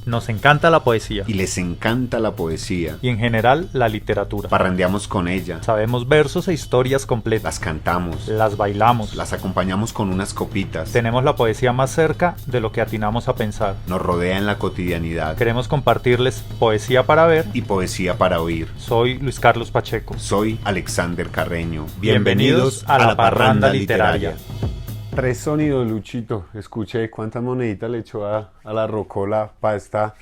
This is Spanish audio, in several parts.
Nos encanta la poesía Y les encanta la poesía. y en general la literatura. Parrandeamos con ella. Sabemos versos e historias completas. Las cantamos. Las bailamos. Las acompañamos con unas copitas. Tenemos la poesía más cerca de lo que atinamos a pensar. Nos rodea en la cotidianidad. Queremos compartirles poesía para ver. Y poesía para oír. Soy Luis Carlos Pacheco. Soy Alexander Carreño. Bienvenidos a la Parranda Literaria. Tres sonidos, Luchito. Escuché cuántas moneditas le echó a la rocola para esta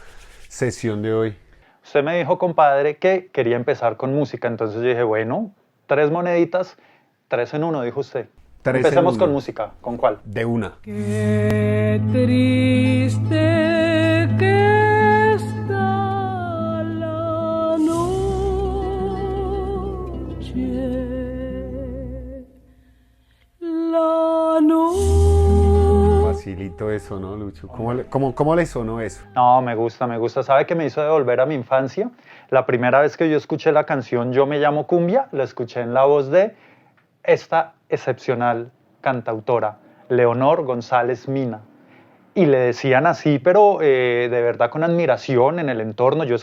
sesión de hoy. Usted me dijo, compadre, que quería empezar con música, entonces yo dije, bueno, 3 moneditas, 3 en 1, dijo usted. Tres en Empecemos uno. con música, ¿con cuál? De una. Qué triste que está la noche. La noche. Facilito eso, ¿no, Lucho? ¿Cómo le sonó eso? No, me gusta. ¿Sabe qué me hizo devolver a mi infancia? La primera vez que yo escuché la canción Yo me llamo Cumbia, la escuché en la voz de esta excepcional cantautora, Leonor González Mina. Y le decían así, pero de verdad con admiración en el entorno. Yo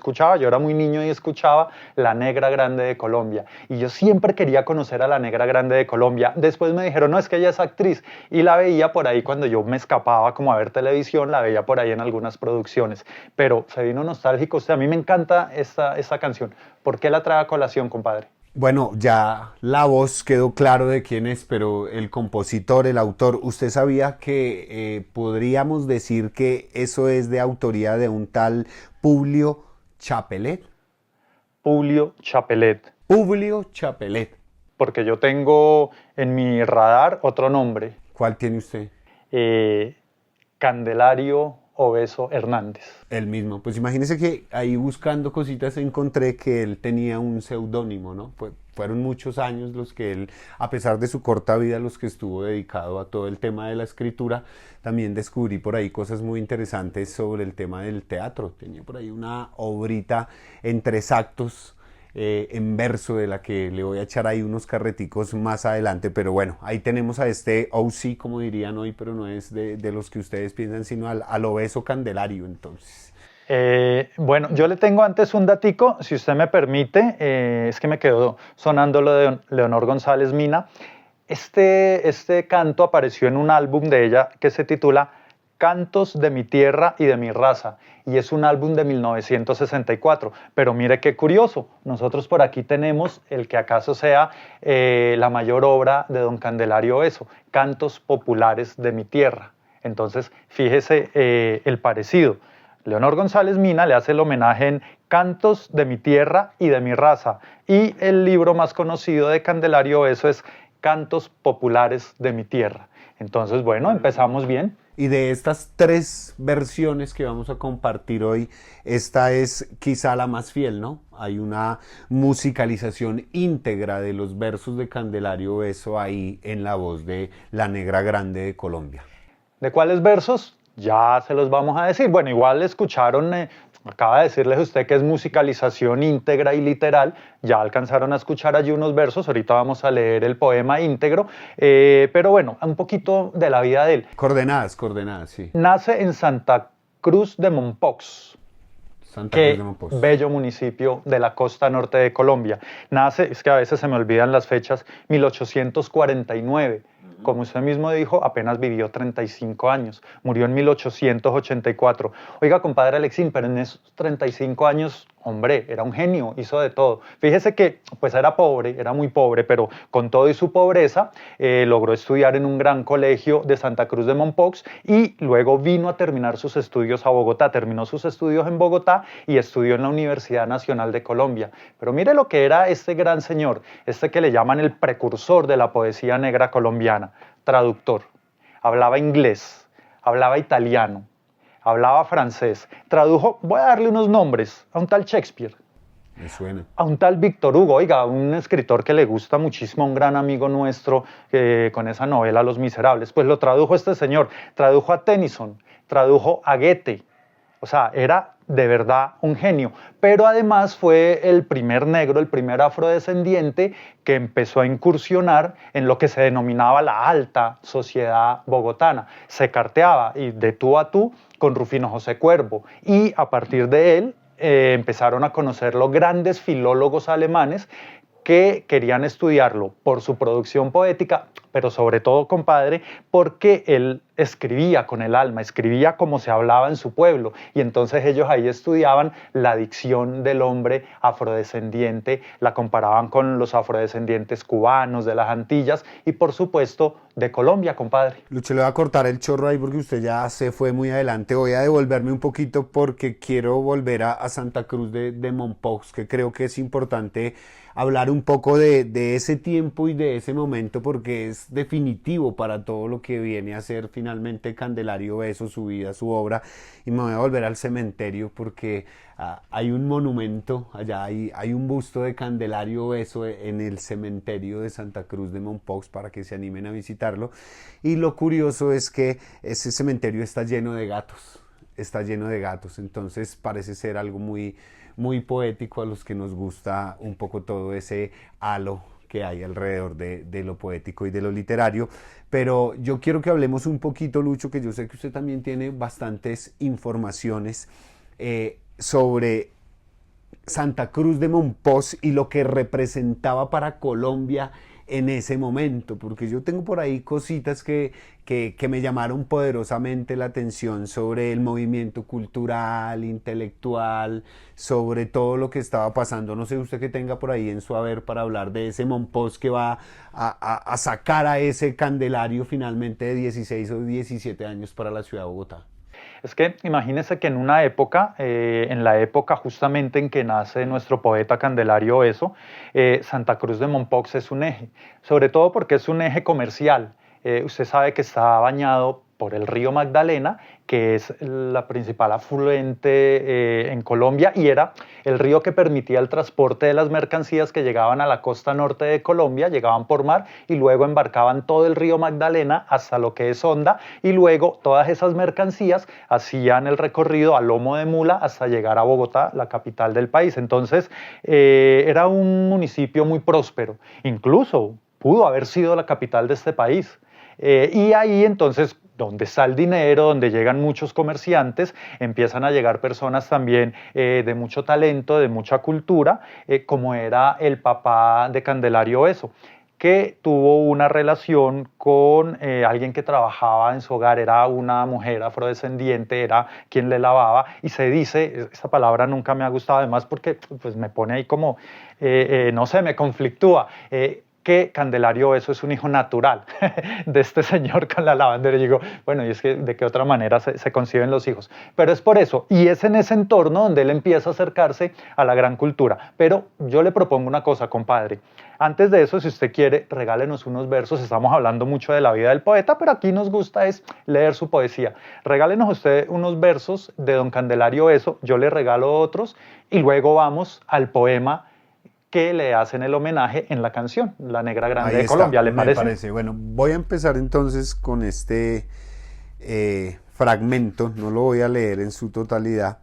era muy niño y escuchaba La Negra Grande de Colombia. Y yo siempre quería conocer a La Negra Grande de Colombia. Después me dijeron, no, es que ella es actriz. Y la veía por ahí cuando yo me escapaba como a ver televisión, la veía por ahí en algunas producciones. Pero se vino nostálgico. A mí me encanta esta canción. ¿Por qué la trae a colación, compadre? Bueno, ya la voz quedó claro de quién es, pero el compositor, el autor, ¿usted sabía que podríamos decir que eso es de autoría de un tal Publio Chapelet? Publio Chapelet. Publio Chapelet. Porque yo tengo en mi radar otro nombre. ¿Cuál tiene usted? Candelario Obeso Hernández. El mismo. Pues imagínese que ahí buscando cositas encontré que él tenía un seudónimo, ¿no? Fueron muchos años los que él, a pesar de su corta vida, los que estuvo dedicado a todo el tema de la escritura. También descubrí por ahí cosas muy interesantes sobre el tema del teatro. Tenía por ahí una obrita en 3 actos en verso, de la que le voy a echar ahí unos carreticos más adelante, pero bueno, ahí tenemos a este OC, como dirían hoy, pero no es de los que ustedes piensan, sino al obeso Candelario, entonces. Bueno, yo le tengo antes un datico, si usted me permite, es que me quedó sonando lo de Leonor González Mina. Este canto apareció en un álbum de ella que se titula Cantos de mi tierra y de mi raza, y es un álbum de 1964, pero mire qué curioso, nosotros por aquí tenemos el que acaso sea la mayor obra de don Candelario Obeso, Cantos populares de mi tierra. Entonces, fíjese el parecido. Leonor González Mina le hace el homenaje en Cantos de mi tierra y de mi raza, y el libro más conocido de Candelario Obeso es Cantos populares de mi tierra. Entonces, bueno, empezamos bien. Y de estas 3 versiones que vamos a compartir hoy, esta es quizá la más fiel, ¿no? Hay una musicalización íntegra de los versos de Candelario Obeso ahí en la voz de La Negra Grande de Colombia. ¿De cuáles versos? Ya se los vamos a decir. Bueno, igual escucharon, acaba de decirles usted que es musicalización íntegra y literal, ya alcanzaron a escuchar allí unos versos, ahorita vamos a leer el poema íntegro, pero bueno, un poquito de la vida de él. Coordenadas, sí. Nace en Santa Cruz de Mompox. Bello municipio de la costa norte de Colombia. Nace, es que a veces se me olvidan las fechas, 1849. Como usted mismo dijo, apenas vivió 35 años. Murió en 1884. Oiga, compadre Alexín, pero en esos 35 años, hombre, era un genio, hizo de todo. Fíjese que, pues era pobre, era muy pobre, pero con todo y su pobreza, logró estudiar en un gran colegio de Santa Cruz de Mompox y luego vino a terminar sus estudios a Bogotá. Terminó sus estudios en Bogotá y estudió en la Universidad Nacional de Colombia. Pero mire lo que era este gran señor, este que le llaman el precursor de la poesía negra colombiana. Traductor, hablaba inglés, hablaba italiano, hablaba francés, tradujo, voy a darle unos nombres, a un tal Shakespeare, Me suena. a un tal Víctor Hugo, oiga, un escritor que le gusta muchísimo, un gran amigo nuestro con esa novela Los Miserables, pues lo tradujo este señor, tradujo a Tennyson, tradujo a Goethe, O sea, era de verdad un genio, pero además fue el primer negro, el primer afrodescendiente que empezó a incursionar en lo que se denominaba la alta sociedad bogotana. Se carteaba y de tú a tú con Rufino José Cuervo, y a partir de él empezaron a conocer los grandes filólogos alemanes que querían estudiarlo por su producción poética, pero sobre todo, compadre, porque él escribía con el alma, escribía como se hablaba en su pueblo, y entonces ellos ahí estudiaban la dicción del hombre afrodescendiente, la comparaban con los afrodescendientes cubanos de las Antillas y, por supuesto, de Colombia, compadre. Lucho, le voy a cortar el chorro ahí porque usted ya se fue muy adelante. Voy a devolverme un poquito porque quiero volver a Santa Cruz de Mompox, que creo que es importante hablar un poco de ese tiempo y de ese momento, porque es definitivo para todo lo que viene a ser finalmente Candelario Beso, su vida, su obra. Y me voy a volver al cementerio porque hay un monumento allá, hay un busto de Candelario Beso en el cementerio de Santa Cruz de Mompox para que se animen a visitarlo. Y lo curioso es que ese cementerio está lleno de gatos, entonces parece ser algo muy poético a los que nos gusta un poco todo ese halo que hay alrededor de lo poético y de lo literario. Pero yo quiero que hablemos un poquito, Lucho, que yo sé que usted también tiene bastantes informaciones sobre Santa Cruz de Mompox y lo que representaba para Colombia en ese momento, porque yo tengo por ahí cositas que me llamaron poderosamente la atención sobre el movimiento cultural, intelectual, sobre todo lo que estaba pasando. No sé usted qué tenga por ahí en su haber para hablar de ese Mompox que va a sacar a ese Candelario finalmente de 16 o 17 años para la ciudad de Bogotá. Es que imagínese que en una época, en la época justamente en que nace nuestro poeta Candelario Beso, Santa Cruz de Mompox es un eje, sobre todo porque es un eje comercial. Usted sabe que está bañado por el río Magdalena, que es la principal afluente en Colombia, y era el río que permitía el transporte de las mercancías que llegaban a la costa norte de Colombia, llegaban por mar y luego embarcaban todo el río Magdalena hasta lo que es Honda, y luego todas esas mercancías hacían el recorrido a lomo de mula hasta llegar a Bogotá, la capital del país. Entonces era un municipio muy próspero, incluso pudo haber sido la capital de este país. Y ahí entonces, donde está el dinero, donde llegan muchos comerciantes, empiezan a llegar personas también de mucho talento, de mucha cultura, como era el papá de Candelario Beso, que tuvo una relación con alguien que trabajaba en su hogar, era una mujer afrodescendiente, era quien le lavaba, y se dice, esta palabra nunca me ha gustado además porque pues, me pone ahí como, no sé, me conflictúa, que Candelario Beso es un hijo natural de este señor con la lavandera. Y digo, bueno, y es que de qué otra manera se conciben los hijos. Pero es por eso, y es en ese entorno donde él empieza a acercarse a la gran cultura. Pero yo le propongo una cosa, compadre. Antes de eso, si usted quiere, regálenos unos versos. Estamos hablando mucho de la vida del poeta, pero aquí nos gusta es leer su poesía. Regálenos usted unos versos de don Candelario Beso, yo le regalo otros, y luego vamos al poema que le hacen el homenaje en la canción, La Negra Grande de Colombia, ¿le parece? Me parece. Bueno, voy a empezar entonces con este fragmento, no lo voy a leer en su totalidad,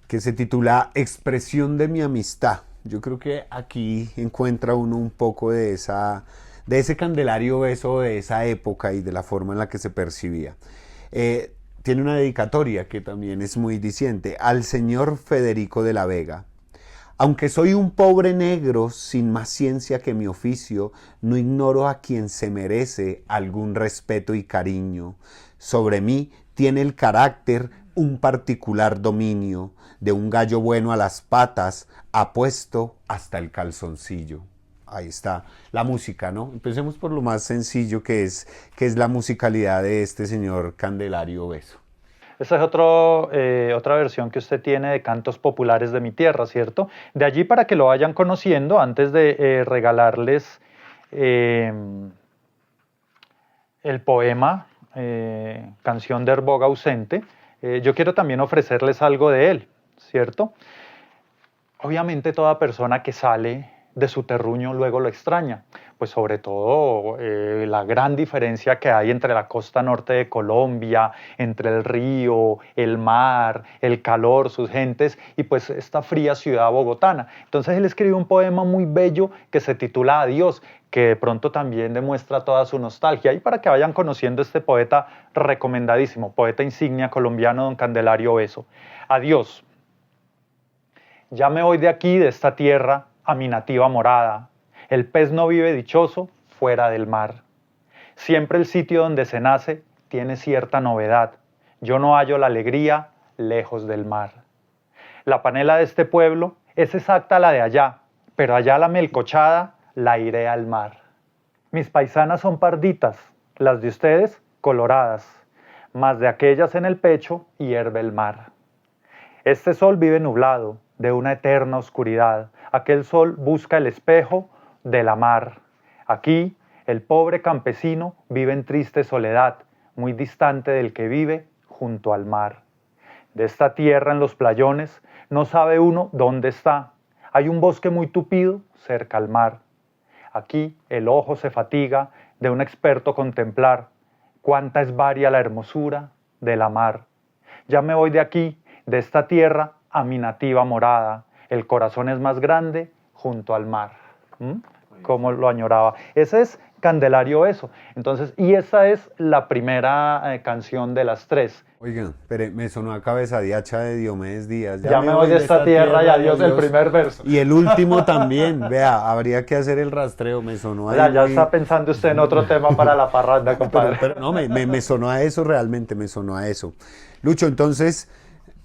que se titula Expresión de mi amistad. Yo creo que aquí encuentra uno un poco de ese Candelario Beso de esa época y de la forma en la que se percibía. Tiene una dedicatoria que también es muy diciente, al señor Federico de la Vega. Aunque soy un pobre negro sin más ciencia que mi oficio, no ignoro a quien se merece algún respeto y cariño. Sobre mí tiene el carácter un particular dominio, de un gallo bueno a las patas, apuesto hasta el calzoncillo. Ahí está la música, ¿no? Empecemos por lo más sencillo que es la musicalidad de este señor Candelario Beso. Esa es otra versión que usted tiene de Cantos Populares de mi Tierra, ¿cierto? De allí, para que lo vayan conociendo, antes de regalarles el poema Canción de Herboga Ausente, yo quiero también ofrecerles algo de él, ¿cierto? Obviamente toda persona que sale de su terruño luego lo extraña. Pues sobre todo la gran diferencia que hay entre la costa norte de Colombia, entre el río, el mar, el calor, sus gentes y pues esta fría ciudad bogotana. Entonces él escribe un poema muy bello que se titula Adiós, que de pronto también demuestra toda su nostalgia. Y para que vayan conociendo este poeta recomendadísimo, poeta insignia colombiano, don Candelario Beso. Adiós. Ya me voy de aquí, de esta tierra, a mi nativa morada. El pez no vive dichoso fuera del mar. Siempre el sitio donde se nace tiene cierta novedad. Yo no hallo la alegría lejos del mar. La panela de este pueblo es exacta a la de allá, pero allá la melcochada la iré al mar. Mis paisanas son parditas, las de ustedes coloradas, mas de aquellas en el pecho hierve el mar. Este sol vive nublado, de una eterna oscuridad. Aquel sol busca el espejo de la mar. Aquí, el pobre campesino vive en triste soledad, muy distante del que vive junto al mar. De esta tierra en los playones, no sabe uno dónde está. Hay un bosque muy tupido cerca al mar. Aquí el ojo se fatiga de un experto contemplar cuánta es varia la hermosura de la mar. Ya me voy de aquí, de esta tierra, a mi nativa morada. El corazón es más grande junto al mar. Cómo lo añoraba. Ese es Candelario Beso. Entonces, y esa es la primera canción de las tres. Oigan, pero me sonó a cabeza de hacha de Diomedes Díaz. Ya me voy de esta tierra y adiós el primer verso. Y el último también, vea, habría que hacer el rastreo, me sonó ahí. Ya está pensando usted en otro tema para la parranda, compadre. Pero no, me sonó a eso realmente, me sonó a eso. Lucho, entonces,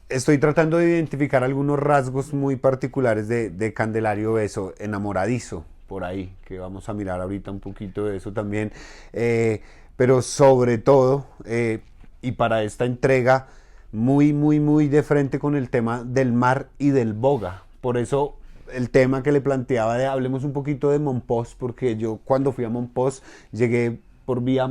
estoy tratando de identificar algunos rasgos muy particulares de Candelario Beso, enamoradizo, por ahí, que vamos a mirar ahorita un poquito de eso también. Pero sobre todo, y para esta entrega, muy de frente con el tema del mar y del boga. Por eso el tema que le planteaba de hablemos un poquito de Mompox, porque yo cuando fui a Mompox llegué por vía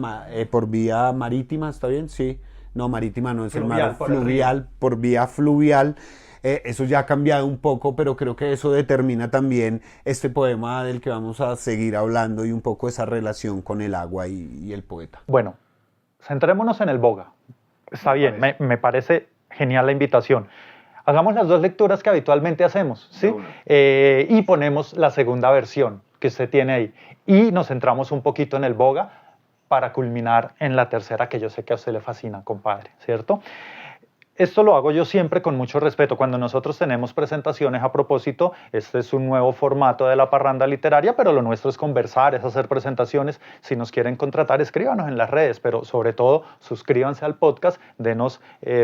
marítima, ¿está bien? Sí. No, marítima no, es fluvial, el mar fluvial, por vía fluvial. Eso ya ha cambiado un poco, pero creo que eso determina también este poema del que vamos a seguir hablando y un poco esa relación con el agua y el poeta. Bueno, centrémonos en el boga. Está bien, me parece genial la invitación. Hagamos las dos lecturas que habitualmente hacemos, ¿sí? Y ponemos la segunda versión que usted tiene ahí. Y nos centramos un poquito en el boga para culminar en la tercera, que yo sé que a usted le fascina, compadre, ¿cierto? Esto lo hago yo siempre con mucho respeto. Cuando nosotros tenemos presentaciones a propósito, este es un nuevo formato de la parranda literaria, pero lo nuestro es conversar, es hacer presentaciones. Si nos quieren contratar, escríbanos en las redes, pero sobre todo suscríbanse al podcast, denos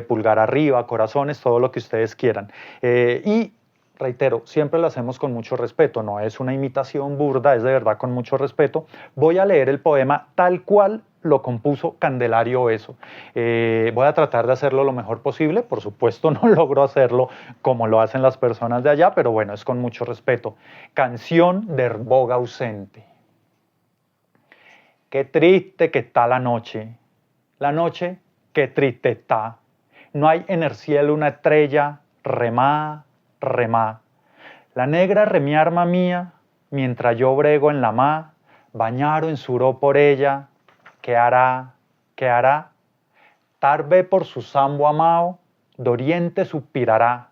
pulgar arriba, corazones, todo lo que ustedes quieran. Y reitero, siempre lo hacemos con mucho respeto, no es una imitación burda, es de verdad con mucho respeto. Voy a leer el poema tal cual lo compuso Candelario Beso. Voy a tratar de hacerlo lo mejor posible, por supuesto no logro hacerlo como lo hacen las personas de allá, pero bueno, es con mucho respeto. Canción del boga ausente. Qué triste que está la noche qué triste está. No hay en el cielo una estrella, remá. La negra remí arma mía, mientras yo brego en la mar, bañaro en suró por ella, ¿qué hará? Tarve por su sambo amao, doriente suspirará,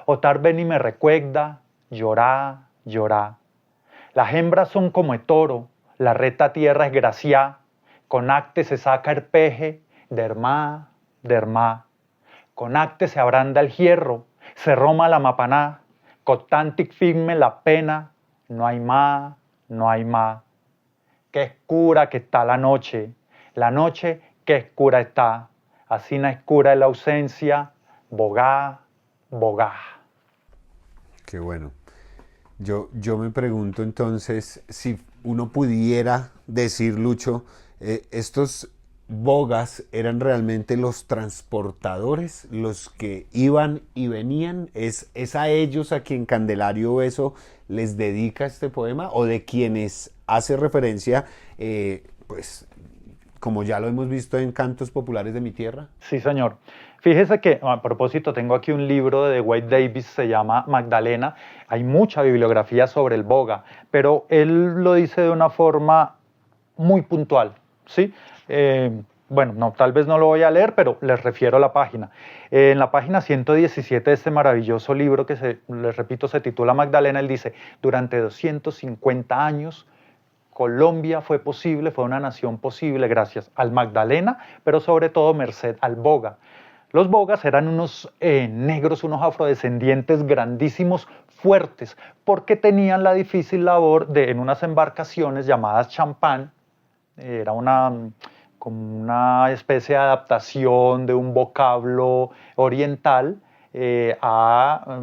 o tarve ni me recuerda, llorá. Las hembras son como el toro, la reta tierra es graciá, con acte se saca el peje, dermá. Con acte se abranda el hierro, se roma la mapaná, constantic firme la pena, no hay más. Qué oscura que está la noche qué oscura está, así na oscura es la ausencia, bogá. Qué bueno. Yo me pregunto entonces si uno pudiera decir, Lucho, estos bogas eran realmente los transportadores, los que iban y venían. ¿Es a ellos a quien Candelario Beso les dedica este poema o de quienes hace referencia, pues como ya lo hemos visto en Cantos Populares de mi Tierra? Sí, señor. Fíjese que, a propósito, tengo aquí un libro de Wade Davis, se llama Magdalena. Hay mucha bibliografía sobre el boga, pero él lo dice de una forma muy puntual, ¿sí? Bueno, no, tal vez no lo voy a leer, pero les refiero a la página. En la página 117 de este maravilloso libro que, les repito, se titula Magdalena, él dice, durante 250 años Colombia fue posible, fue una nación posible gracias al Magdalena, pero sobre todo merced al boga. Los bogas eran unos negros, unos afrodescendientes grandísimos, fuertes, porque tenían la difícil labor de, en unas embarcaciones llamadas champán, era como una especie de adaptación de un vocablo oriental a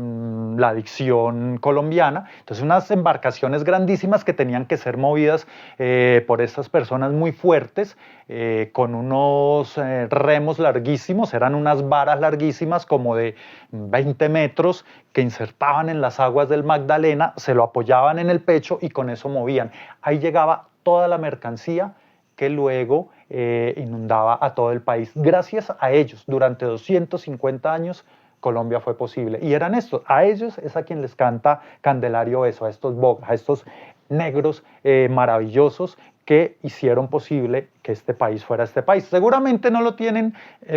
la dicción colombiana. Entonces unas embarcaciones grandísimas que tenían que ser movidas por estas personas muy fuertes, con unos remos larguísimos, eran unas varas larguísimas como de 20 metros que insertaban en las aguas del Magdalena, se lo apoyaban en el pecho y con eso movían. Ahí llegaba toda la mercancía que luego inundaba a todo el país. Gracias a ellos, durante 250 años, Colombia fue posible. Y eran estos, a ellos es a quien les canta Candelario Beso, a estos bogas, a estos negros maravillosos que hicieron posible que este país fuera este país. Seguramente no lo tienen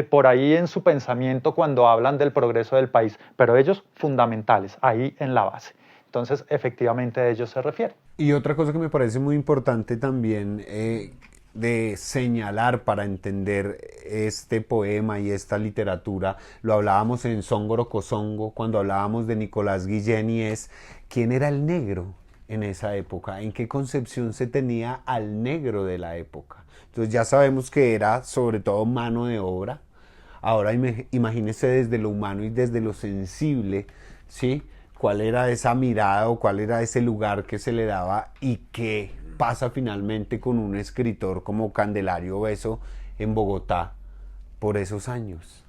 por ahí en su pensamiento cuando hablan del progreso del país, pero ellos fundamentales, ahí en la base. Entonces, efectivamente, a ellos se refiere. Y otra cosa que me parece muy importante también de señalar para entender este poema y esta literatura, lo hablábamos en Songoro Kosongo cuando hablábamos de Nicolás Guillén, y es quién era el negro en esa época, en qué concepción se tenía al negro de la época. Entonces ya sabemos que era sobre todo mano de obra. Ahora imagínese desde lo humano y desde lo sensible, ¿sí? Cuál era esa mirada o cuál era ese lugar que se le daba, y qué pasa finalmente con un escritor como Candelario Beso en Bogotá por esos años.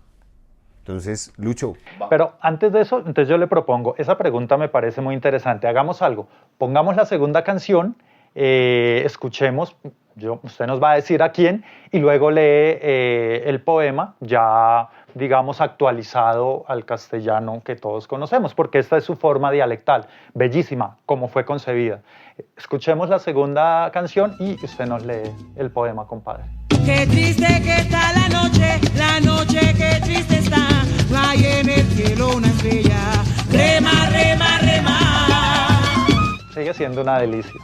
Entonces, Lucho. Pero antes de eso, entonces yo le propongo, esa pregunta me parece muy interesante. Hagamos algo, pongamos la segunda canción, escuchemos, usted nos va a decir a quién, y luego lee el poema ya, digamos, actualizado al castellano que todos conocemos, porque esta es su forma dialectal, bellísima, como fue concebida. Escuchemos la segunda canción y usted nos lee el poema, compadre. Qué triste que está la noche qué triste está. No hay en el cielo una estrella. Rema, rema, rema. Sigue siendo una delicia,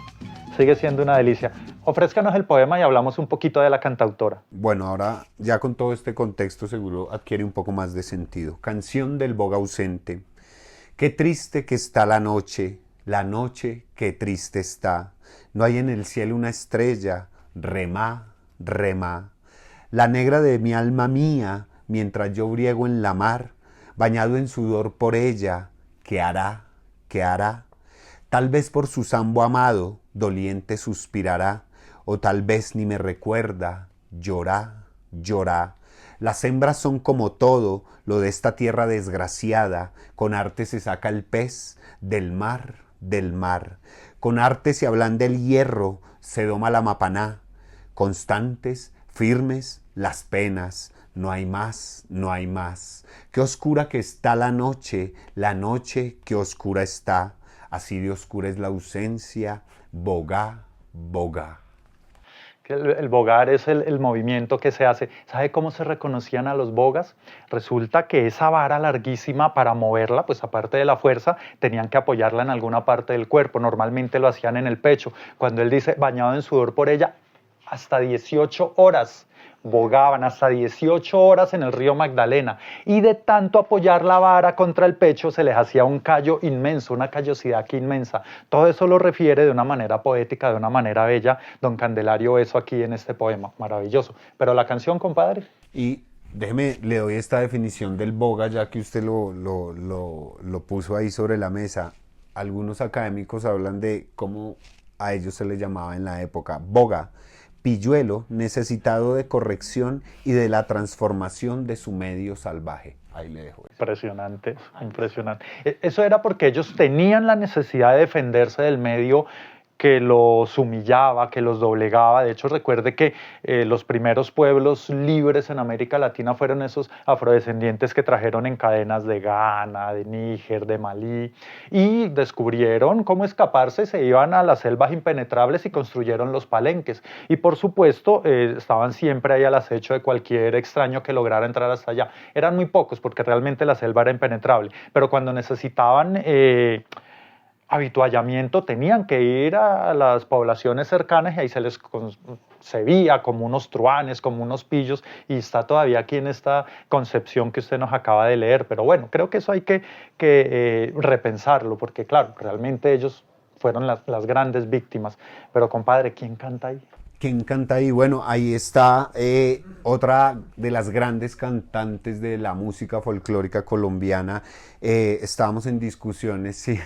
sigue siendo una delicia. Ofrézcanos el poema y hablamos un poquito de la cantautora. Bueno, ahora ya con todo este contexto seguro adquiere un poco más de sentido. Canción del boga ausente. Qué triste que está la noche qué triste está. No hay en el cielo una estrella. Remá, remá. La negra de mi alma mía, mientras yo briego en la mar, bañado en sudor por ella, ¿qué hará? ¿Qué hará? Tal vez por su sambo amado, doliente suspirará, o tal vez ni me recuerda, llorá, llorá. Las hembras son como todo lo de esta tierra desgraciada, con arte se saca el pez del mar, del mar. Con arte se ablanda el hierro, se doma la mapaná. Constantes, firmes, las penas, no hay más, no hay más. Qué oscura que está la noche, qué oscura está. Así de oscura es la ausencia, bogá, bogá. El bogar es el movimiento que se hace. ¿Sabe cómo se reconocían a los bogas? Resulta que esa vara larguísima, para moverla, pues aparte de la fuerza, tenían que apoyarla en alguna parte del cuerpo. Normalmente lo hacían en el pecho. Cuando él dice bañado en sudor por ella, hasta 18 horas bogaban, hasta 18 horas en el río Magdalena, y de tanto apoyar la vara contra el pecho se les hacía un callo inmenso, una callosidad aquí inmensa. Todo eso lo refiere de una manera poética, de una manera bella, don Candelario Beso aquí en este poema, maravilloso. Pero la canción, compadre. Y déjeme, le doy esta definición del boga, ya que usted lo puso ahí sobre la mesa. Algunos académicos hablan de cómo a ellos se les llamaba en la época boga, pilluelo necesitado de corrección y de la transformación de su medio salvaje. Ahí le dejo eso. Impresionante, impresionante. Eso era porque ellos tenían la necesidad de defenderse del medio que los humillaba, que los doblegaba. De hecho, recuerde que los primeros pueblos libres en América Latina fueron esos afrodescendientes que trajeron en cadenas de Ghana, de Níger, de Malí, y descubrieron cómo escaparse, se iban a las selvas impenetrables y construyeron los palenques. Y por supuesto, estaban siempre ahí al acecho de cualquier extraño que lograra entrar hasta allá. Eran muy pocos porque realmente la selva era impenetrable, pero cuando necesitaban habituallamiento tenían que ir a las poblaciones cercanas y ahí se les concebía como unos truanes, como unos pillos, y está todavía aquí en esta concepción que usted nos acaba de leer. Pero bueno, creo que eso hay que repensarlo, porque claro, realmente ellos fueron las grandes víctimas. Pero compadre, ¿quién canta ahí? ¿Quién canta ahí? Bueno, ahí está otra de las grandes cantantes de la música folclórica colombiana. Estábamos en discusiones sí,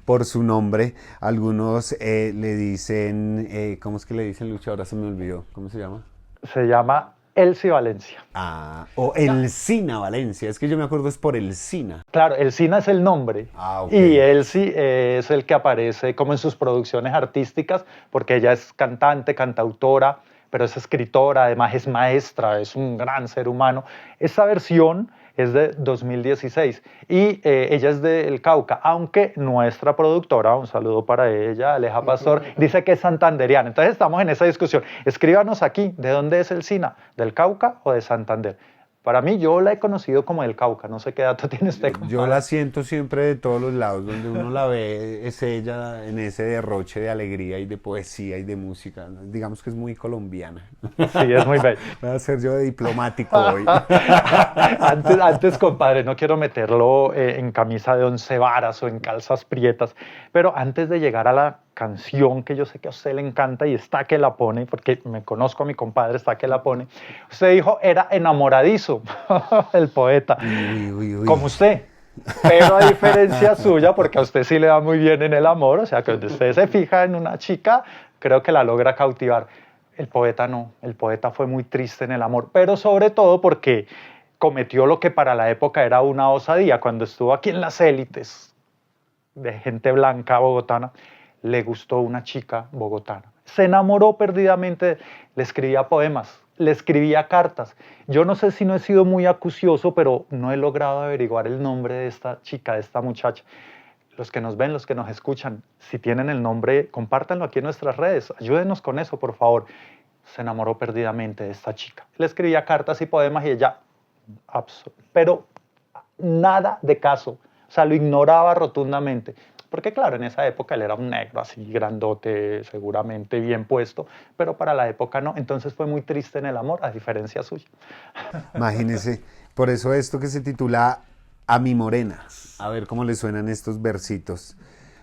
por su nombre. Algunos le dicen, ¿cómo es que le dicen, Lucha? Ahora se me olvidó. ¿Cómo se llama? Se llama Elsie Valencia. Ah, o Elcina Valencia. Es que yo me acuerdo es por Elcina. Claro, Elcina es el nombre. Ah, ok. Y Elsie es el que aparece como en sus producciones artísticas, porque ella es cantante, cantautora, pero es escritora, además es maestra, es un gran ser humano. Esa versión es de 2016 y ella es del Cauca, aunque nuestra productora, un saludo para ella, Aleja Pastor, dice que es santandereana. Entonces estamos en esa discusión. Escríbanos aquí, ¿de dónde es Elcina? ¿Del Cauca o de Santander? Para mí, yo la he conocido como del Cauca, no sé qué dato tiene usted. Yo la siento siempre de todos los lados, donde uno la ve, es ella en ese derroche de alegría y de poesía y de música. Digamos que es muy colombiana. Sí, es muy bella. Voy a ser yo de diplomático hoy. Antes, compadre, no quiero meterlo en camisa de 11 varas o en calzas prietas, pero antes de llegar a la canción que yo sé que a usted le encanta y está que la pone, porque me conozco a mi compadre, está que la pone, usted dijo, era enamoradizo, el poeta, como usted. Pero a diferencia suya, porque a usted sí le va muy bien en el amor, o sea, que cuando usted se fija en una chica, creo que la logra cautivar. El poeta no, el poeta fue muy triste en el amor, pero sobre todo porque cometió lo que para la época era una osadía. Cuando estuvo aquí en las élites de gente blanca bogotana, le gustó una chica bogotana. Se enamoró perdidamente, le escribía poemas, le escribía cartas. Yo no sé si no he sido muy acucioso, pero no he logrado averiguar el nombre de esta chica, de esta muchacha. Los que nos ven, los que nos escuchan, si tienen el nombre, compártanlo aquí en nuestras redes. Ayúdenos con eso, por favor. Se enamoró perdidamente de esta chica. Le escribía cartas y poemas y ella, pero nada de caso. O sea, lo ignoraba rotundamente. Porque claro, en esa época él era un negro así grandote, seguramente bien puesto, pero para la época no. Entonces fue muy triste en el amor, a diferencia suya. Imagínese, por eso esto que se titula A mi morena. A ver cómo le suenan estos versitos.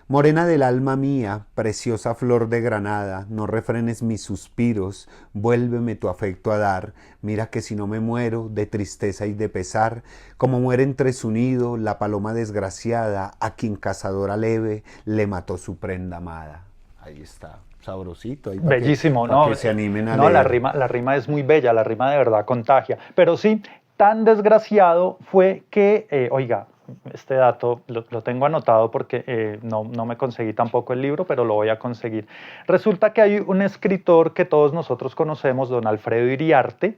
Morena del alma mía, preciosa flor de granada, no refrenes mis suspiros, vuélveme tu afecto a dar. Mira que si no me muero de tristeza y de pesar, como muere entre su nido la paloma desgraciada, a quien cazadora leve le mató su prenda amada. Ahí está, sabrosito. Ahí bellísimo, para ¿no? que se animen a no, leer. La rima es muy bella, la rima de verdad contagia. Pero sí, tan desgraciado fue que, oiga, este dato lo tengo anotado porque no me conseguí tampoco el libro, pero lo voy a conseguir. Resulta que hay un escritor que todos nosotros conocemos, don Alfredo Iriarte,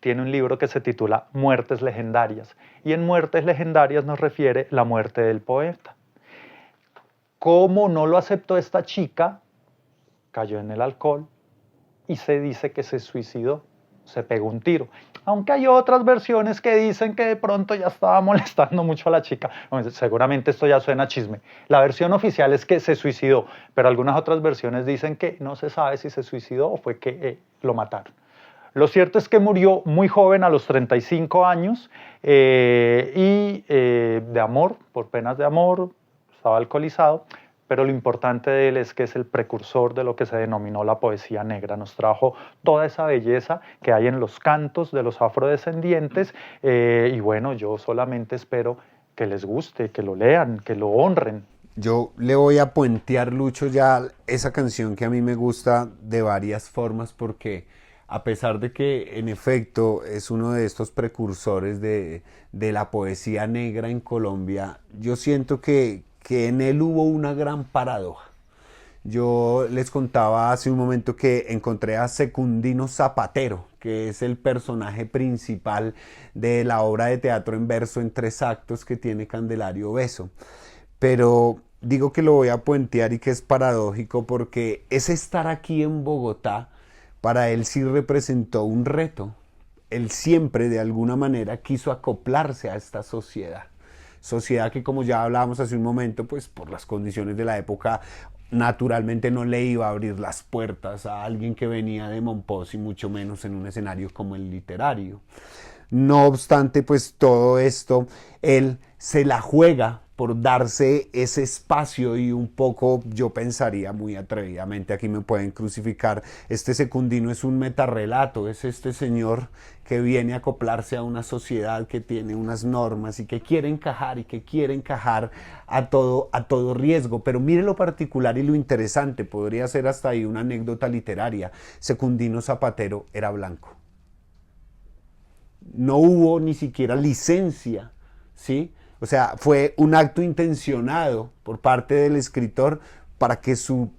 tiene un libro que se titula Muertes Legendarias, y en Muertes Legendarias nos refiere la muerte del poeta. ¿Cómo no lo aceptó esta chica? Cayó en el alcohol y se dice que se suicidó, se pegó un tiro. Aunque hay otras versiones que dicen que de pronto ya estaba molestando mucho a la chica. Bueno, seguramente esto ya suena a chisme. La versión oficial es que se suicidó, pero algunas otras versiones dicen que no se sabe si se suicidó o fue que lo mataron. Lo cierto es que murió muy joven, a los 35 años, de amor, por penas de amor, estaba alcoholizado. Pero lo importante de él es que es el precursor de lo que se denominó la poesía negra. Nos trajo toda esa belleza que hay en los cantos de los afrodescendientes y bueno, yo solamente espero que les guste, que lo lean, que lo honren. Yo le voy a puentear, Lucho, ya esa canción que a mí me gusta de varias formas porque a pesar de que en efecto es uno de estos precursores de la poesía negra en Colombia, yo siento que en él hubo una gran paradoja. Yo les contaba hace un momento que encontré a Secundino Zapatero, que es el personaje principal de la obra de teatro en verso en 3 actos que tiene Candelario Beso. Pero digo que lo voy a puentear y que es paradójico porque ese estar aquí en Bogotá para él sí representó un reto. Él siempre de alguna manera quiso acoplarse a esta sociedad que, como ya hablábamos hace un momento, pues por las condiciones de la época naturalmente no le iba a abrir las puertas a alguien que venía de Mompox y mucho menos en un escenario como el literario. No obstante, pues todo esto, él se la juega por darse ese espacio y un poco, yo pensaría muy atrevidamente, aquí me pueden crucificar, este Secundino es un metarrelato, es este señor que viene a acoplarse a una sociedad que tiene unas normas y que quiere encajar a todo riesgo. Pero mire lo particular y lo interesante, podría ser hasta ahí una anécdota literaria. Secundino Zapatero era blanco. No hubo ni siquiera licencia, ¿sí? O sea, fue un acto intencionado por parte del escritor para que su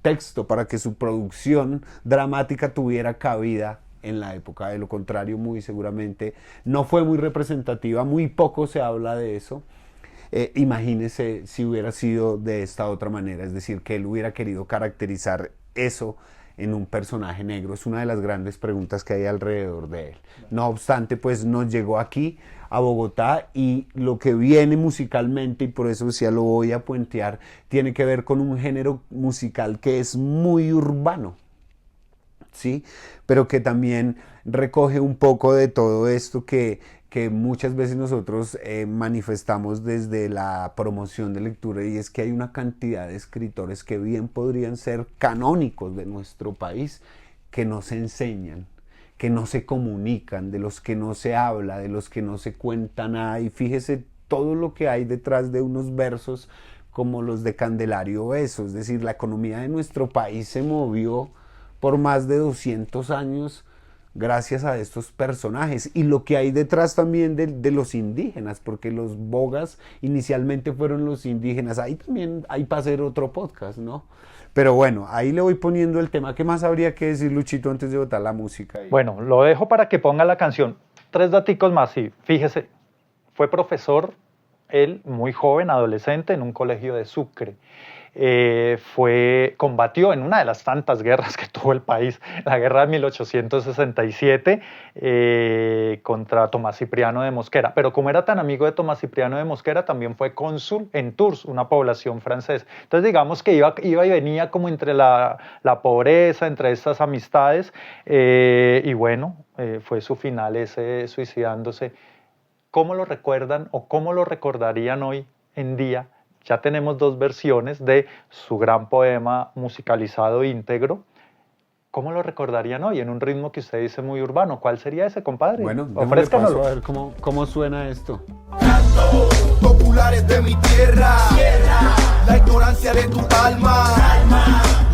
texto, para que su producción dramática tuviera cabida en la época. De lo contrario, muy seguramente no fue muy representativa, muy poco se habla de eso. Imagínese si hubiera sido de esta otra manera, es decir, que él hubiera querido caracterizar eso en un personaje negro. Es una de las grandes preguntas que hay alrededor de él. No obstante, pues nos llegó aquí a Bogotá y lo que viene musicalmente, y por eso decía lo voy a puentear, tiene que ver con un género musical que es muy urbano, ¿sí? Pero que también recoge un poco de todo esto que muchas veces nosotros manifestamos desde la promoción de lectura, y es que hay una cantidad de escritores que bien podrían ser canónicos de nuestro país, que no se enseñan, que no se comunican, de los que no se habla, de los que no se cuenta nada. Y fíjese todo lo que hay detrás de unos versos como los de Candelario Beso. Es decir, la economía de nuestro país se movió por más de 200 años gracias a estos personajes, y lo que hay detrás también de los indígenas, porque los bogas inicialmente fueron los indígenas. Ahí también hay para hacer otro podcast, ¿no? Pero bueno, ahí le voy poniendo el tema. ¿Qué más habría que decir, Luchito, antes de botar la música? Bueno, lo dejo para que ponga la canción. 3 daticos más, sí. Fíjese, fue profesor, él muy joven, adolescente, en un colegio de Sucre. Combatió en una de las tantas guerras que tuvo el país, la guerra de 1867 contra Tomás Cipriano de Mosquera. Pero como era tan amigo de Tomás Cipriano de Mosquera, también fue cónsul en Tours, una población francesa. Entonces digamos que iba y venía como entre la pobreza, entre estas amistades, y bueno, fue su final ese suicidándose. ¿Cómo lo recuerdan o cómo lo recordarían hoy en día? Ya tenemos 2 versiones de su gran poema musicalizado íntegro. ¿Cómo lo recordarían hoy en un ritmo que usted dice muy urbano? ¿Cuál sería ese, compadre? Bueno, ofrézcanoslo. A ver cómo suena esto. Canto, populares de mi tierra, la ignorancia de tu alma,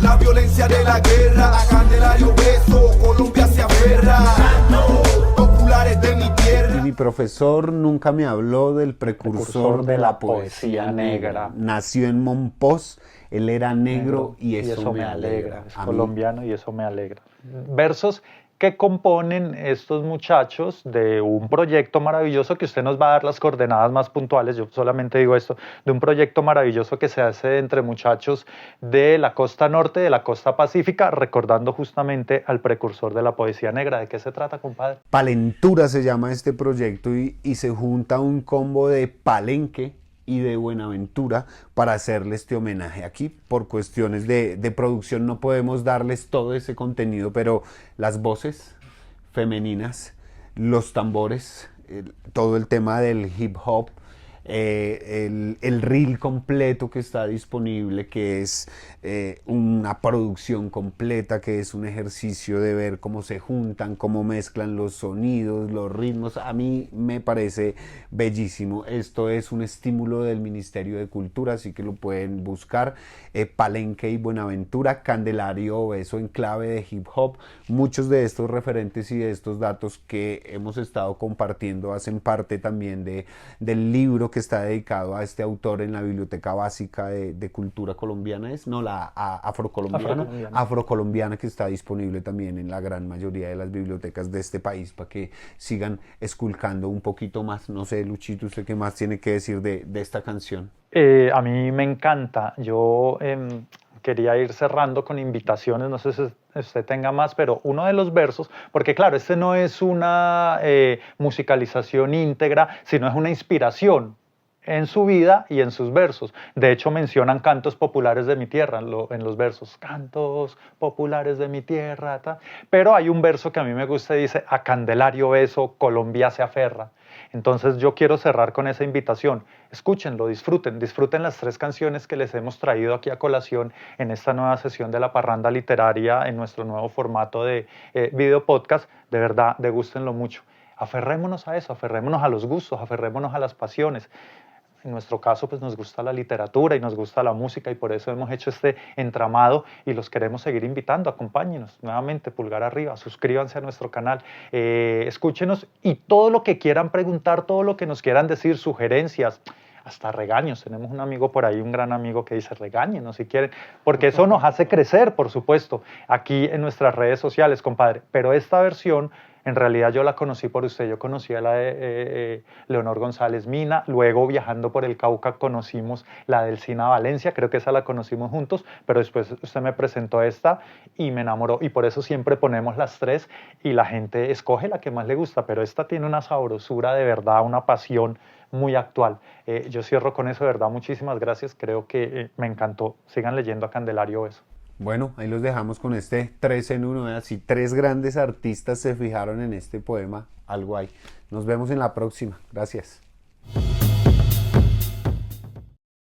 la violencia de la guerra, a Candelario Beso, Colombia se aferra. Canto, populares de mi tierra. Y mi profesor nunca me habló del precursor de la poesía negra. Nació en Mompox, él era negro y eso me alegra. Es colombiano y eso me alegra. Versos que componen estos muchachos de un proyecto maravilloso que usted nos va a dar las coordenadas más puntuales. Yo solamente digo esto, de un proyecto maravilloso que se hace entre muchachos de la costa norte, de la costa pacífica, recordando justamente al precursor de la poesía negra. ¿De qué se trata, compadre? Palentura se llama este proyecto y se junta un combo de Palenque y de Buenaventura para hacerle este homenaje. Aquí por cuestiones de producción no podemos darles todo ese contenido, pero las voces femeninas, los tambores, todo el tema del hip hop, el reel completo que está disponible, que es una producción completa, que es un ejercicio de ver cómo se juntan, cómo mezclan los sonidos, los ritmos. A mí me parece bellísimo. Esto es un estímulo del Ministerio de Cultura, así que lo pueden buscar. Palenque y Buenaventura, Candelario Beso en clave de hip hop. Muchos de estos referentes y de estos datos que hemos estado compartiendo hacen parte también del libro que está dedicado a este autor en la Biblioteca Básica de Cultura Colombiana, afrocolombiana, que está disponible también en la gran mayoría de las bibliotecas de este país para que sigan esculcando un poquito más. No sé, Luchito, ¿usted qué más tiene que decir de esta canción? A mí me encanta. Yo quería ir cerrando con invitaciones, no sé si usted tenga más, pero uno de los versos, porque claro, este no es una musicalización íntegra, sino es una inspiración en su vida y en sus versos. De hecho, mencionan cantos populares de mi tierra en los versos. Cantos populares de mi tierra. Pero hay un verso que a mí me gusta y dice: a Candelario beso, Colombia se aferra. Entonces yo quiero cerrar con esa invitación. Escúchenlo, disfruten las 3 canciones que les hemos traído aquí a colación en esta nueva sesión de La Parranda Literaria, en nuestro nuevo formato de video podcast. De verdad, degústenlo mucho. Aferrémonos a eso, aferrémonos a los gustos, aferrémonos a las pasiones. En nuestro caso, pues nos gusta la literatura y nos gusta la música, y por eso hemos hecho este entramado y los queremos seguir invitando. Acompáñenos nuevamente, pulgar arriba, suscríbanse a nuestro canal, escúchenos, y todo lo que quieran preguntar, todo lo que nos quieran decir, sugerencias, hasta regaños. Tenemos un amigo por ahí, un gran amigo, que dice: regáñenos si quieren, porque eso nos hace crecer, por supuesto, aquí en nuestras redes sociales, compadre. Pero esta versión, en realidad yo la conocí por usted. Yo conocí a la de Leonor González Mina, luego viajando por el Cauca conocimos la del Sina Valencia, creo que esa la conocimos juntos, pero después usted me presentó esta y me enamoró, y por eso siempre ponemos las 3 y la gente escoge la que más le gusta, pero esta tiene una sabrosura de verdad, una pasión muy actual. Yo cierro con eso, de verdad, muchísimas gracias, creo que me encantó. Sigan leyendo a Candelario Beso. Bueno, ahí los dejamos con este 3 en 1, así 3 grandes artistas se fijaron en este poema, algo hay. Nos vemos en la próxima, gracias.